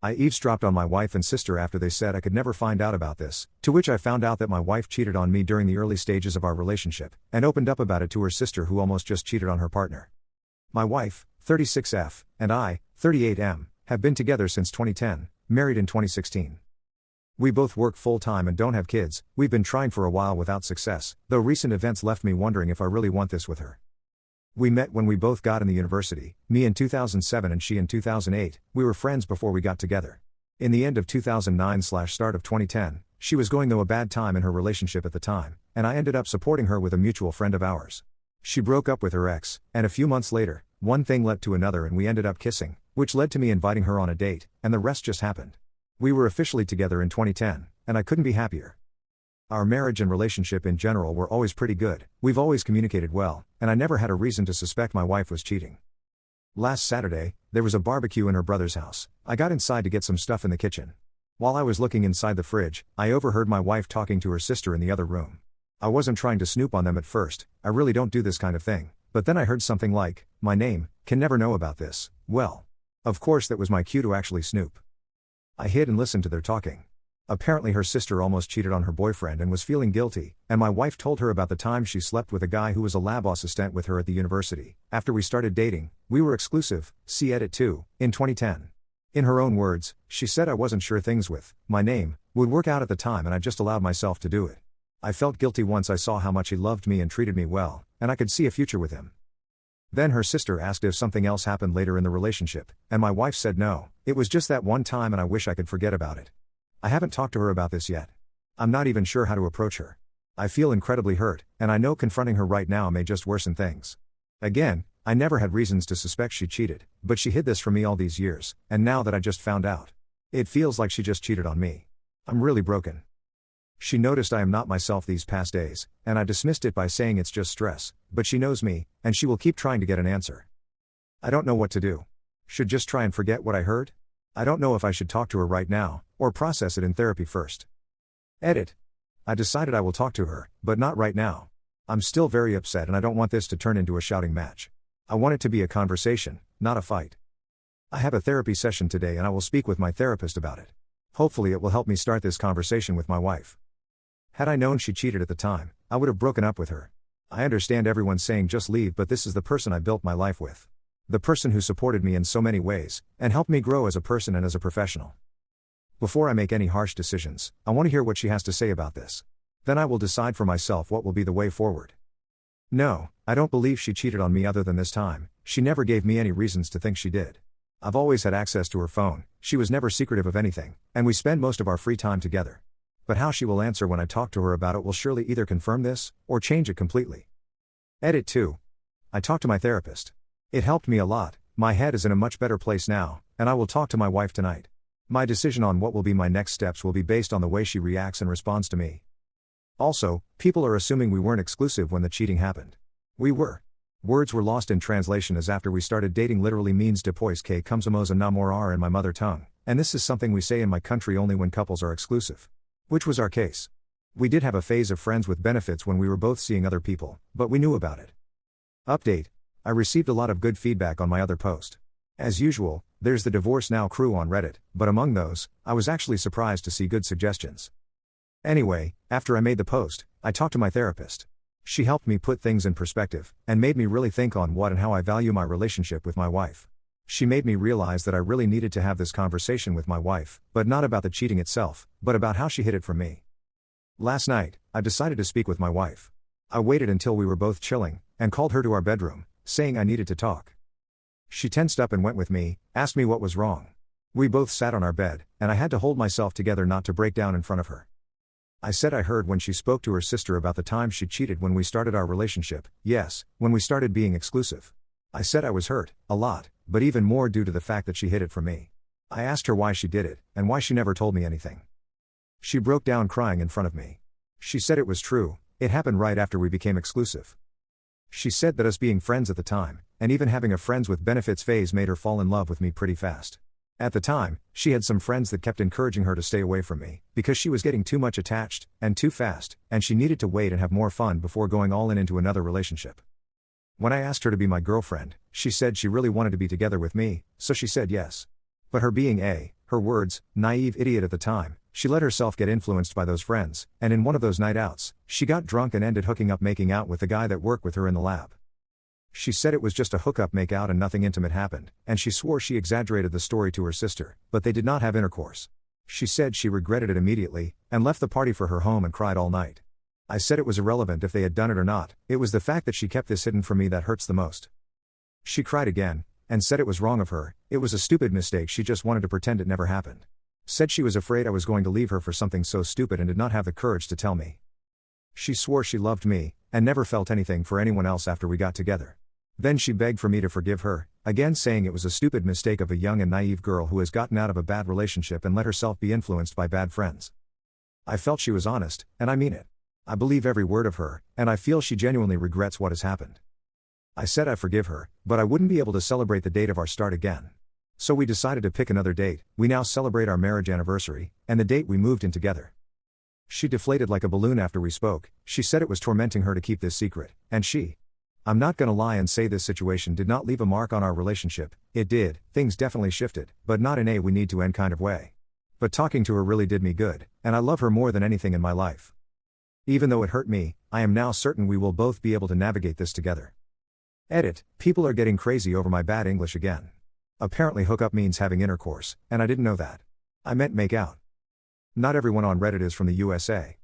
I eavesdropped on my wife and sister after they said I could never find out about this, to which I found out that my wife cheated on me during the early stages of our relationship, and opened up about it to her sister who almost just cheated on her partner. My wife, 36F, and I, 38M, have been together since 2010, married in 2016. We both work full-time and don't have kids. We've been trying for a while without success, though recent events left me wondering if I really want this with her. We met when we both got in the university, me in 2007 and she in 2008. We were friends before we got together. In the end of 2009/start of 2010, she was going through a bad time in her relationship at the time, and I ended up supporting her with a mutual friend of ours. She broke up with her ex, and a few months later, one thing led to another and we ended up kissing, which led to me inviting her on a date, and the rest just happened. We were officially together in 2010, and I couldn't be happier. Our marriage and relationship in general were always pretty good. We've always communicated well, and I never had a reason to suspect my wife was cheating. Last Saturday, there was a barbecue in her brother's house. I got inside to get some stuff in the kitchen. While I was looking inside the fridge, I overheard my wife talking to her sister in the other room. I wasn't trying to snoop on them at first, I really don't do this kind of thing, but then I heard something like, "My name, can never know about this." Well, of course that was my cue to actually snoop. I hid and listened to their talking. Apparently her sister almost cheated on her boyfriend and was feeling guilty, and my wife told her about the time she slept with a guy who was a lab assistant with her at the university. After we started dating, we were exclusive, see Edit 2, in 2010. In her own words, she said I wasn't sure things with my name would work out at the time and I just allowed myself to do it. I felt guilty once I saw how much he loved me and treated me well, and I could see a future with him. Then her sister asked if something else happened later in the relationship, and my wife said no, it was just that one time and I wish I could forget about it. I haven't talked to her about this yet. I'm not even sure how to approach her. I feel incredibly hurt, and I know confronting her right now may just worsen things. Again, I never had reasons to suspect she cheated, but she hid this from me all these years, and now that I just found out, it feels like she just cheated on me. I'm really broken. She noticed I am not myself these past days, and I dismissed it by saying it's just stress, but she knows me, and she will keep trying to get an answer. I don't know what to do. Should just try and forget what I heard? I don't know if I should talk to her right now, or process it in therapy first. Edit. I decided I will talk to her, but not right now. I'm still very upset and I don't want this to turn into a shouting match. I want it to be a conversation, not a fight. I have a therapy session today and I will speak with my therapist about it. Hopefully it will help me start this conversation with my wife. Had I known she cheated at the time, I would have broken up with her. I understand everyone saying just leave, but this is the person I built my life with. The person who supported me in so many ways, and helped me grow as a person and as a professional. Before I make any harsh decisions, I want to hear what she has to say about this. Then I will decide for myself what will be the way forward. No, I don't believe she cheated on me other than this time. She never gave me any reasons to think she did. I've always had access to her phone, she was never secretive of anything, and we spend most of our free time together. But how she will answer when I talk to her about it will surely either confirm this, or change it completely. Edit 2. I talked to my therapist. It helped me a lot. My head is in a much better place now, and I will talk to my wife tonight. My decision on what will be my next steps will be based on the way she reacts and responds to me. Also, people are assuming we weren't exclusive when the cheating happened. We were. Words were lost in translation as after we started dating literally means depois que começamos a namorar in my mother tongue, and this is something we say in my country only when couples are exclusive. Which was our case. We did have a phase of friends with benefits when we were both seeing other people, but we knew about it. Update. I received a lot of good feedback on my other post. As usual, there's the Divorce Now crew on Reddit, but among those, I was actually surprised to see good suggestions. Anyway, after I made the post, I talked to my therapist. She helped me put things in perspective, and made me really think on what and how I value my relationship with my wife. She made me realize that I really needed to have this conversation with my wife, but not about the cheating itself, but about how she hid it from me. Last night, I decided to speak with my wife. I waited until we were both chilling, and called her to our bedroom, saying I needed to talk. She tensed up and went with me, asked me what was wrong. We both sat on our bed, and I had to hold myself together not to break down in front of her. I said I heard when she spoke to her sister about the time she cheated when we started our relationship, yes, when we started being exclusive. I said I was hurt, a lot, but even more due to the fact that she hid it from me. I asked her why she did it, and why she never told me anything. She broke down crying in front of me. She said it was true, it happened right after we became exclusive. She said that us being friends at the time, and even having a friends with benefits phase made her fall in love with me pretty fast. At the time, she had some friends that kept encouraging her to stay away from me, because she was getting too much attached, and too fast, and she needed to wait and have more fun before going all in into another relationship. When I asked her to be my girlfriend, she said she really wanted to be together with me, so she said yes. But her being a Her words, naive idiot at the time, she let herself get influenced by those friends, and in one of those night outs, she got drunk and ended hooking up making out with the guy that worked with her in the lab. She said it was just a hookup make out and nothing intimate happened, and she swore she exaggerated the story to her sister, but they did not have intercourse. She said she regretted it immediately, and left the party for her home and cried all night. I said it was irrelevant if they had done it or not, it was the fact that she kept this hidden from me that hurts the most. She cried again, and said it was wrong of her, it was a stupid mistake, she just wanted to pretend it never happened. Said she was afraid I was going to leave her for something so stupid and did not have the courage to tell me. She swore she loved me, and never felt anything for anyone else after we got together. Then she begged for me to forgive her, again saying it was a stupid mistake of a young and naive girl who has gotten out of a bad relationship and let herself be influenced by bad friends. I felt she was honest, and I mean it. I believe every word of her, and I feel she genuinely regrets what has happened. I said I forgive her, but I wouldn't be able to celebrate the date of our start again. So we decided to pick another date. We now celebrate our marriage anniversary, and the date we moved in together. She deflated like a balloon after we spoke. She said it was tormenting her to keep this secret, and I'm not gonna lie and say this situation did not leave a mark on our relationship, it did, things definitely shifted, but not in a we need to end kind of way. But talking to her really did me good, and I love her more than anything in my life. Even though it hurt me, I am now certain we will both be able to navigate this together. Edit, people are getting crazy over my bad English again. Apparently hookup means having intercourse, and I didn't know that. I meant make out. Not everyone on Reddit is from the USA.